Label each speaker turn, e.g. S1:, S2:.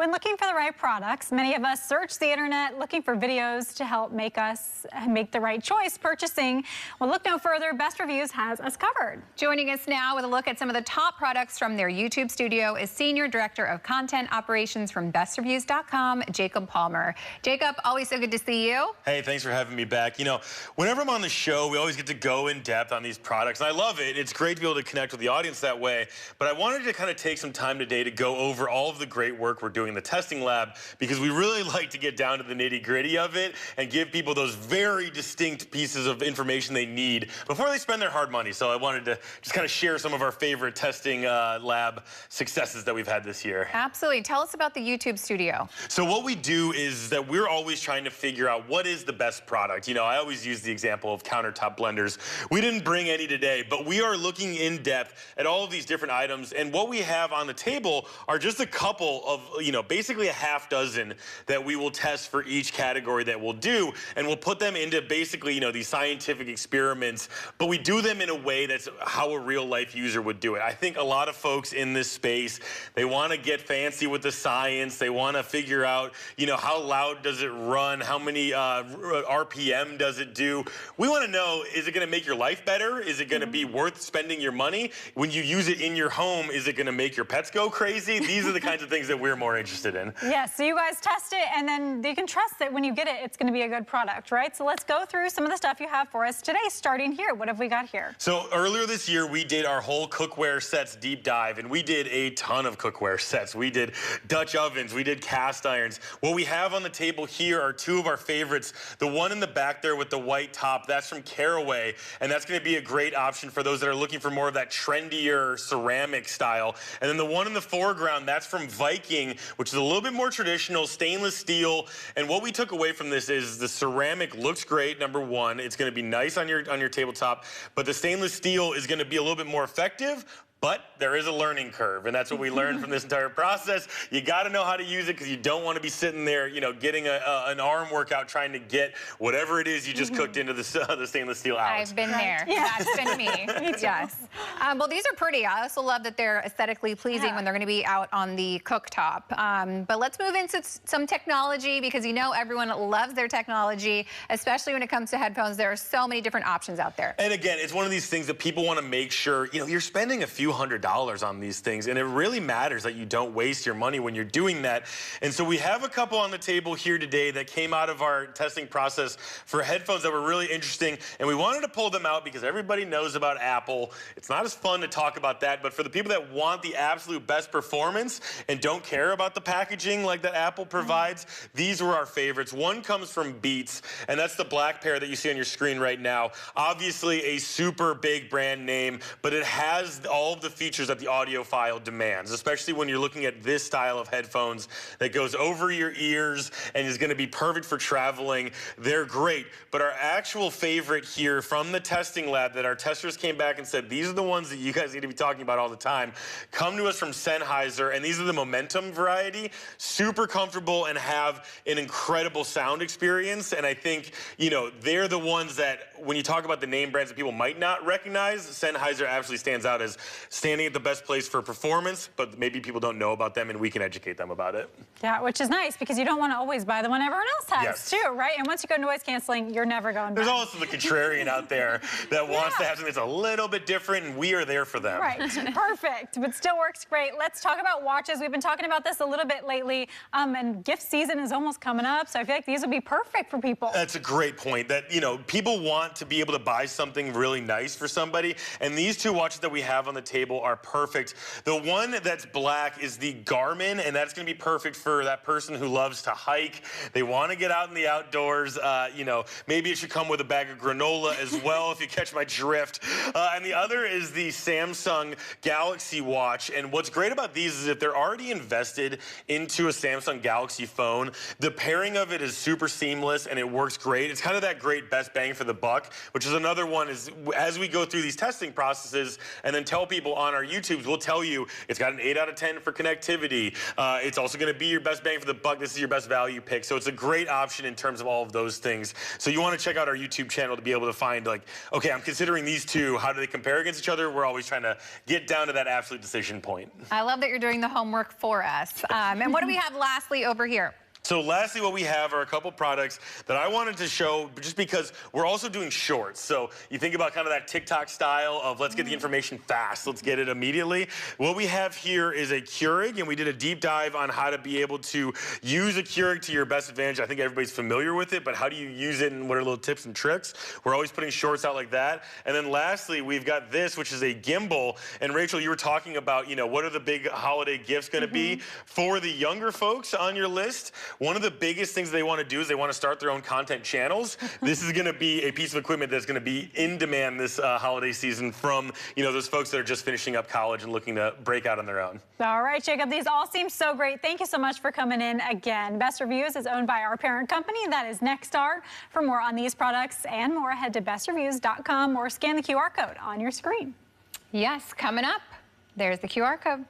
S1: When looking for the right products, many of us search the internet looking for videos to help make us make the right choice purchasing. Well, look no further. Best Reviews has us covered.
S2: Joining us now with a look at some of the top products from their YouTube studio is Senior Director of Content Operations from BestReviews.com, Jacob Palmer. Jacob, always so good to see you.
S3: Hey, thanks for having me back. You know, whenever I'm on the show, we always get to go in depth on these products, and I love it. It's great to be able to connect with the audience that way, but I wanted to kind of take some time today to go over all of the great work we're doing in the testing lab, because we really like to get down to the nitty-gritty of it and give people those very distinct pieces of information they need before they spend their hard money. So I wanted to just kind of share some of our favorite testing lab successes that we've had this year.
S2: Absolutely. Tell us about the YouTube studio.
S3: So what we do is that we're always trying to figure out what is the best product. You know, I always use the example of countertop blenders. We didn't bring any today, but we are looking in depth at all of these different items, and what we have on the table are just a couple of, you know, basically a half dozen that we will test for each category that we'll do, and we'll put them into basically, you know, these scientific experiments, but we do them in a way that's how a real life user would do it. I think a lot of folks in this space, they want to get fancy with the science. They want to figure out, you know, how loud does it run? How many RPM does it do? We want to know, is it going to make your life better? Is it going to be worth spending your money? When you use it in your home, is it going to make your pets go crazy? These are the kinds of things that we're more interested in.
S1: Yes, so you guys test it, and then you can trust that when you get it, it's going to be a good product, right? So let's go through some of the stuff you have for us today, starting here. What have we got here?
S3: So earlier this year, we did our whole cookware sets deep dive, and we did a ton of cookware sets. We did Dutch ovens, we did cast irons. What we have on the table here are two of our favorites. The one in the back there with the white top, that's from Caraway, and that's going to be a great option for those that are looking for more of that trendier ceramic style. And then the one in the foreground, that's from Viking, which is a little bit more traditional, stainless steel. And what we took away from this is the ceramic looks great, number one. It's going to be nice on your tabletop, but the stainless steel is going to be a little bit more effective. But there is a learning curve, and that's what we learned from this entire process. You got to know how to use it, because you don't want to be sitting there, you know, getting an arm workout trying to get whatever it is you just cooked into the stainless steel out.
S2: I've been there.
S1: Yeah.
S2: That's been me. Yes. Well, these are pretty. I also love that they're aesthetically pleasing when they're going to be out on the cooktop. But let's move into some technology, because you know everyone loves their technology, especially when it comes to headphones. There are so many different options out there.
S3: And again, it's one of these things that people want to make sure, you know, you're spending a few $100s on these things, and it really matters that you don't waste your money when you're doing that. And so we have a couple on the table here today that came out of our testing process for headphones that were really interesting, and we wanted to pull them out because everybody knows about Apple. It's not as fun to talk about that, but for the people that want the absolute best performance and don't care about the packaging like that Apple provides, these were our favorites. One comes from Beats, and that's the black pair that you see on your screen right now. Obviously a super big brand name, but it has all of the features that the audiophile demands, especially when you're looking at this style of headphones that goes over your ears and is going to be perfect for traveling. They're great, but our actual favorite here from the testing lab that our testers came back and said, these are the ones that you guys need to be talking about all the time, come to us from Sennheiser, and these are the Momentum variety. Super comfortable and have an incredible sound experience, and I think, you know, they're the ones that, when you talk about the name brands that people might not recognize, Sennheiser absolutely stands out as standing at the best place for performance, but maybe people don't know about them, and we can educate them about it.
S1: Yeah, which is nice, because you don't want to always buy the one everyone else has, too, right? And once you go noise canceling, you're never going back.
S3: There's also the contrarian out there that wants to have something that's a little bit different, and we are there for them.
S1: Right, perfect, but still works great. Let's talk about watches. We've been talking about this a little bit lately, and gift season is almost coming up, so I feel like these would be perfect for people.
S3: That's a great point, that, you know, people want to be able to buy something really nice for somebody, and these two watches that we have on the table are perfect. The one that's black is the Garmin, and that's going to be perfect for that person who loves to hike. They want to get out in the outdoors. You know, maybe it should come with a bag of granola as well, if you catch my drift. And the other is the Samsung Galaxy Watch, and what's great about these is that they're already invested into a Samsung Galaxy phone. The pairing of it is super seamless, and it works great. It's kind of that great best bang for the buck, which is another one, is as we go through these testing processes and then tell people table on our YouTubes, we'll tell you it's got an 8 out of 10 for connectivity. It's also going to be your best bang for the buck. This is your best value pick. So it's a great option in terms of all of those things. So you want to check out our YouTube channel to be able to find, like, okay, I'm considering these two. How do they compare against each other? We're always trying to get down to that absolute decision point.
S2: I love that you're doing the homework for us. And what do we have lastly over here?
S3: So lastly, what we have are a couple products that I wanted to show just because we're also doing shorts. So you think about kind of that TikTok style of let's get the information fast, let's get it immediately. What we have here is a Keurig, and we did a deep dive on how to be able to use a Keurig to your best advantage. I think everybody's familiar with it, but how do you use it and what are little tips and tricks? We're always putting shorts out like that. And then lastly, we've got this, which is a gimbal. And Rachel, you were talking about, you know, what are the big holiday gifts going to be for the younger folks on your list? One of the biggest things they want to do is they want to start their own content channels. This is going to be a piece of equipment that's going to be in demand this holiday season from, you know, those folks that are just finishing up college and looking to break out on their own.
S1: All right, Jacob, these all seem so great. Thank you so much for coming in again. Best Reviews is owned by our parent company, that is Nexstar. For more on these products and more, head to bestreviews.com or scan the QR code on your screen.
S2: Yes, coming up, there's the QR code.